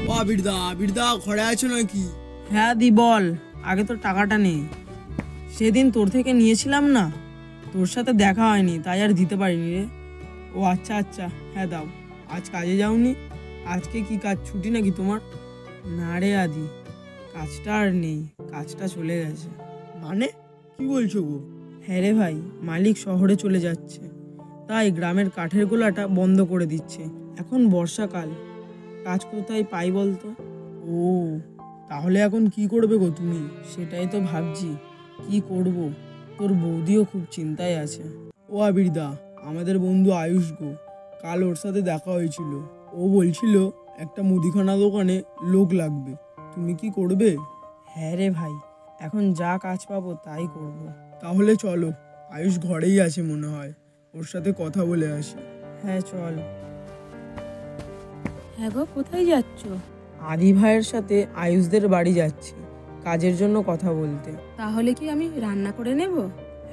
ও আবিরদা, আবিরদা ঘরে আছো নাকি? হ্যাঁ দি বল, আগে তোর টাকাটা নে। সেদিন তোর থেকে নিয়েছিলাম না, তোর সাথে দেখা হয়নি তাই আর দিতে পারিনি রে। ও আচ্ছা আচ্ছা, হ্যাঁ দাও। আজ কাজে যাওনি? আজকে কি কাজ, ছুটি নাকি তোমার? না রে আদি, কাজটা আর নেই, কাজটা চলে গেছে। মানে কি বলছো গো? হ্যাঁ রে ভাই, মালিক শহরে চলে যাচ্ছে, তাই গ্রামের কাঠের গোলাটা বন্ধ করে দিচ্ছে। এখন বর্ষাকাল, কাজ কোথায় পাই বলতো? ও, তাহলে এখন কি করবে গো তুমি? সেটাই তো ভাবছি, কি করব। তোর বৌদিও খুব চিন্তায় আছে। ও আবিরদা, আমাদের বন্ধু আয়ুষ গো, কাল ওর সাথে দেখা হয়েছিল। ও বলছিল একটা মুদিখানা দোকানে লোক লাগবে, তুমি কি করবে? হ্যাঁ রে ভাই, এখন যা কাজ পাবো তাই করব। তাহলে চলো, আয়ুষ ঘরেই আছে মনে হয়, ওর সাথে কথা বলে আসি। হ্যাঁ চল। হ্যাঁ গো, কোথায় যাচ্ছ? আদি ভাইয়ের সাথে আয়ুষদের বাড়ি যাচ্ছি, কাজের জন্য কথা বলতে। তাহলে কি আমি রান্না করে নেব?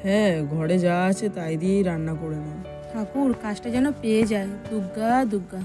হ্যাঁ, ঘরে যা আছে তাই দিয়েই রান্না করে নেব। ঠাকুর কাজটা যেন পেয়ে যায়, দুর্গা দুর্গা।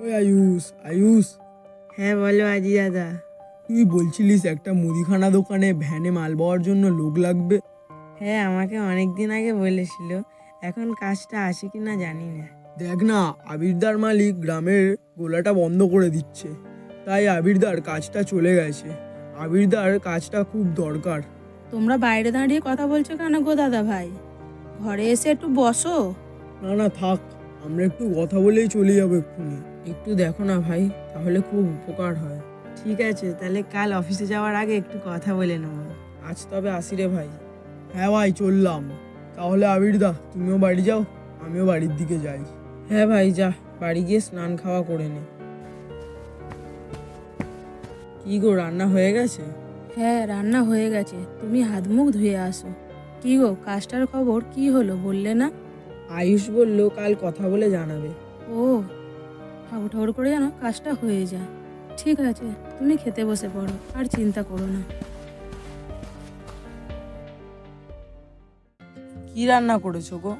ওই আয়ুষ, আয়ুষ, হ্যাঁ বলো আজি দাদা। তুই বলছিলিস একটা মুদিখানা দোকানে ভ্যানে মাল বওয়ার জন্য লোক লাগবে। হ্যাঁ, আমাকে অনেক দিন আগে বলেছিল, এখন কাজটা আসে কি না জানি না। দেখ না, আবিরদার মালিক গ্রামের গোলাটা বন্ধ করে দিচ্ছে, তাই আবিরদার কাজটা চলে গেছে। আবিরদার কাজটা খুব দরকার। তোমরা বাইরে দাঁড়িয়ে কথা বলছো কেন গো দাদা ভাই? ঘরে এসে একটু বসো। না না থাক, আমরা একটু কথা বলেই চলে যাবো এক্ষুনি। একটু দেখো না ভাই, তাহলে খুব উপকার হয়। ঠিক আছে, তাহলে কাল অফিসে যাওয়ার আগে একটু কথা বলে নেব। আজ তবে আসি রে ভাই। হ্যাঁ ভাই, চললাম। তাহলে আবিরদা তুমিও বাড়ি যাও, আমিও বাড়ির দিকে যাই। হ্যাঁ ভাই যা, বাড়ি গিয়ে স্নান খাওয়া করে নে। কি গো, রান্না হয়ে গেছে? হ্যাঁ রান্না হয়ে গেছে, তুমি হাত মুখ ধুয়ে আসো। কি গো, কাজটার খবর কি হলো বললে না? আয়ুষ বলল কাল কথা বলে জানাবে। ও, ঠাকুর ঠাকুর করে যেন কাজটা হয়ে যায়। ঠিক আছে, তুমি খেতে বসে পড়ো, আর চিন্তা করো না। কি রান্না করেছো গো?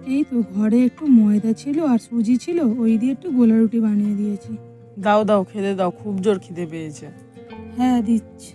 এই তো ঘরে একটু ময়দা ছিল আর সুজি ছিল, ওই দিয়ে একটু গোলা রুটি বানিয়ে দিয়েছি। দাও দাও, খেতে দাও, খুব জোর খিদে পেয়েছে। হ্যাঁ দিচ্ছি।